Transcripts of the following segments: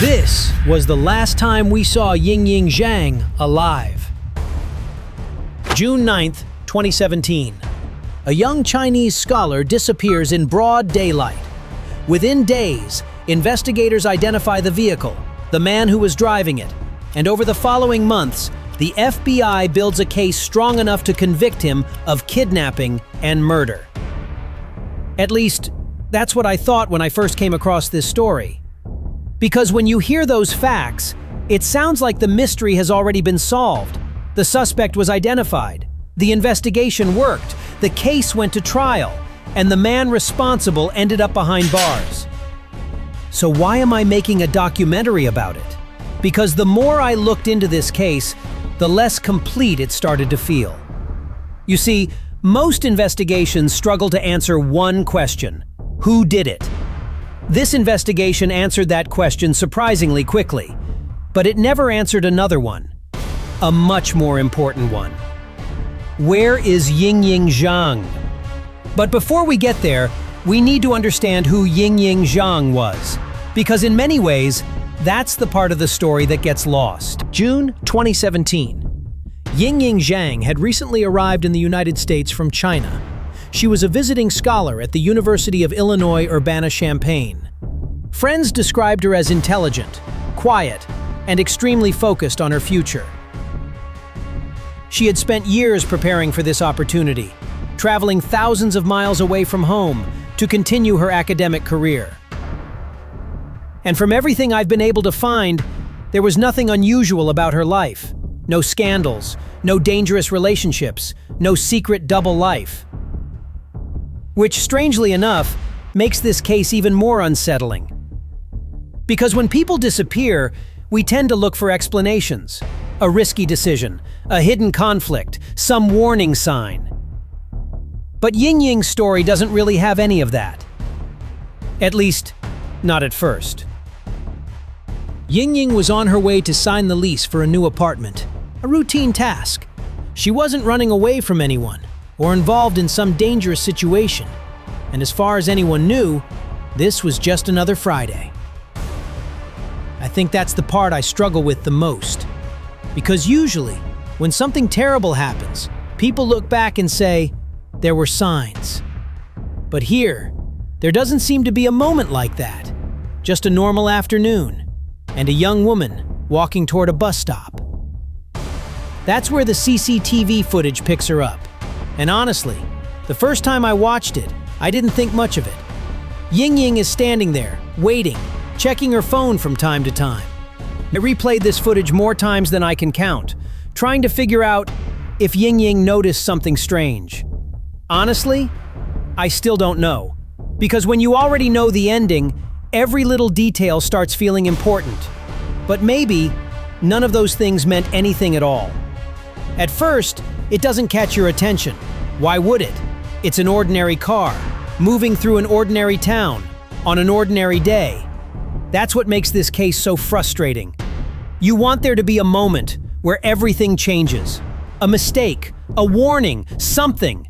This was the last time we saw Yingying Zhang alive. June 9th, 2017. A young Chinese scholar disappears in broad daylight. Within days, investigators identify the vehicle, the man who was driving it, and over the following months, the FBI builds a case strong enough to convict him of kidnapping and murder. At least, that's what I thought when I first came across this story. Because when you hear those facts, it sounds like the mystery has already been solved. The suspect was identified, the investigation worked, the case went to trial, and the man responsible ended up behind bars. So why am I making a documentary about it? Because the more I looked into this case, the less complete it started to feel. You see, most investigations struggle to answer one question: who did it? This investigation answered that question surprisingly quickly, but it never answered another one, a much more important one. Where is Yingying Zhang? But before we get there, we need to understand who Yingying Zhang was, because in many ways, that's the part of the story that gets lost. June 2017. Yingying Zhang had recently arrived in the United States from China. She was a visiting scholar at the University of Illinois Urbana-Champaign. Friends described her as intelligent, quiet, and extremely focused on her future. She had spent years preparing for this opportunity, traveling thousands of miles away from home to continue her academic career. And from everything I've been able to find, there was nothing unusual about her life. No scandals, no dangerous relationships, no secret double life. Which, strangely enough, makes this case even more unsettling. Because when people disappear, we tend to look for explanations. A risky decision, a hidden conflict, some warning sign. But Yingying's story doesn't really have any of that. At least, not at first. Yingying was on her way to sign the lease for a new apartment, a routine task. She wasn't running away from anyone or involved in some dangerous situation, and as far as anyone knew, this was just another Friday. I think that's the part I struggle with the most, because usually, when something terrible happens, people look back and say, there were signs. But here, there doesn't seem to be a moment like that, just a normal afternoon, and a young woman walking toward a bus stop. That's where the CCTV footage picks her up. And honestly, the first time I watched it, I didn't think much of it. Yingying is standing there, waiting, checking her phone from time to time. I replayed this footage more times than I can count, trying to figure out if Yingying noticed something strange. Honestly, I still don't know. Because when you already know the ending, every little detail starts feeling important. But maybe none of those things meant anything at all. At first, it doesn't catch your attention. Why would it? It's an ordinary car, moving through an ordinary town, on an ordinary day. That's what makes this case so frustrating. You want there to be a moment where everything changes. A mistake, a warning, something.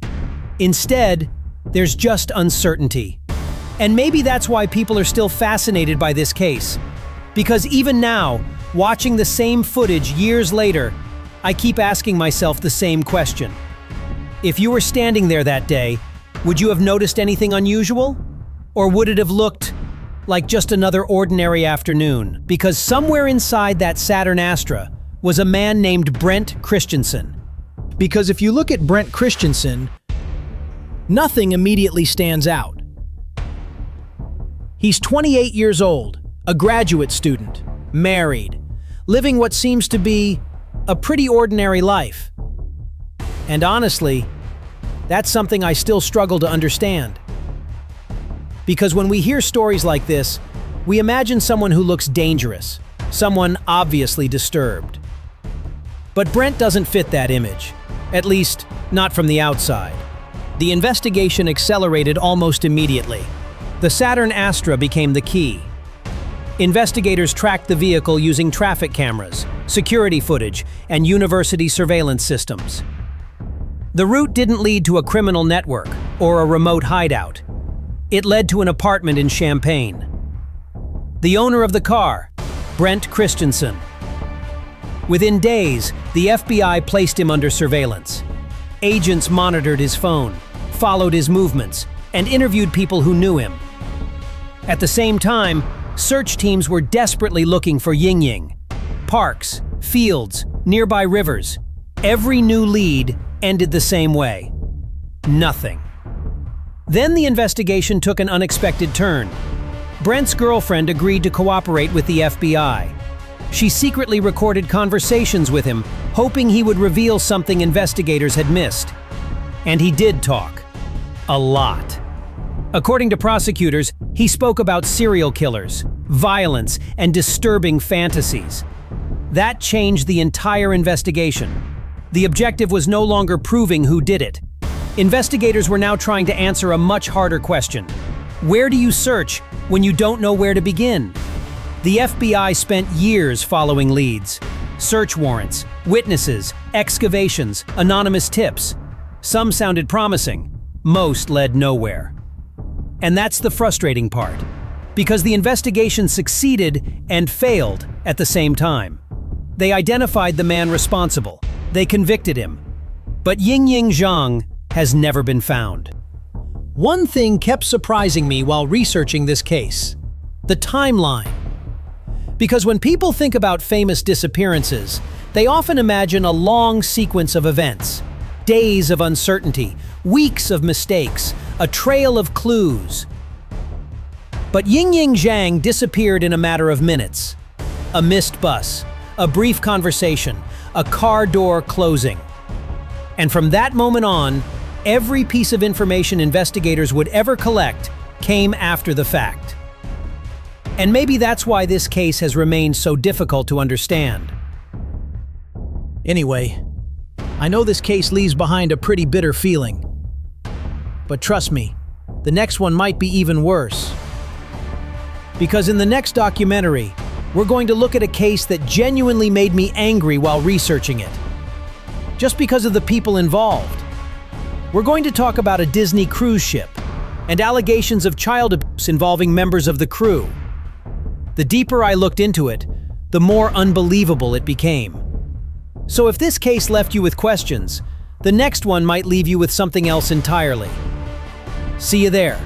Instead, there's just uncertainty. And maybe that's why people are still fascinated by this case. Because even now, watching the same footage years later, I keep asking myself the same question. If you were standing there that day, would you have noticed anything unusual? Or would it have looked like just another ordinary afternoon? Because somewhere inside that Saturn Astra was a man named Brent Christensen. Because if you look at Brent Christensen, nothing immediately stands out. He's 28 years old, a graduate student, married, living what seems to be a pretty ordinary life. And honestly, that's something I still struggle to understand. Because when we hear stories like this, we imagine someone who looks dangerous, someone obviously disturbed. But Brent doesn't fit that image, at least not from the outside. The investigation accelerated almost immediately. The Saturn Astra became the key. Investigators tracked the vehicle using traffic cameras, security footage, and university surveillance systems. The route didn't lead to a criminal network or a remote hideout. It led to an apartment in Champaign. The owner of the car, Brent Christensen. Within days, the FBI placed him under surveillance. Agents monitored his phone, followed his movements, and interviewed people who knew him. At the same time, search teams were desperately looking for Yingying. Parks, fields, nearby rivers. Every new lead ended the same way. Nothing. Then the investigation took an unexpected turn. Brent's girlfriend agreed to cooperate with the FBI. She secretly recorded conversations with him, hoping he would reveal something investigators had missed. And he did talk. A lot. According to prosecutors, he spoke about serial killers, violence, and disturbing fantasies. That changed the entire investigation. The objective was no longer proving who did it. Investigators were now trying to answer a much harder question. Where do you search when you don't know where to begin? The FBI spent years following leads. Search warrants, witnesses, excavations, anonymous tips. Some sounded promising. Most led nowhere. And that's the frustrating part, because the investigation succeeded and failed at the same time. They identified the man responsible. They convicted him. But Yingying Zhang has never been found. One thing kept surprising me while researching this case: the timeline. Because when people think about famous disappearances, they often imagine a long sequence of events. Days of uncertainty, weeks of mistakes, a trail of clues. But Yingying Zhang disappeared in a matter of minutes. A missed bus, a brief conversation, a car door closing. And from that moment on, every piece of information investigators would ever collect came after the fact. And maybe that's why this case has remained so difficult to understand. Anyway, I know this case leaves behind a pretty bitter feeling. But trust me, the next one might be even worse. Because in the next documentary, we're going to look at a case that genuinely made me angry while researching it. Just because of the people involved. We're going to talk about a Disney cruise ship and allegations of child abuse involving members of the crew. The deeper I looked into it, the more unbelievable it became. So if this case left you with questions, the next one might leave you with something else entirely. See you there.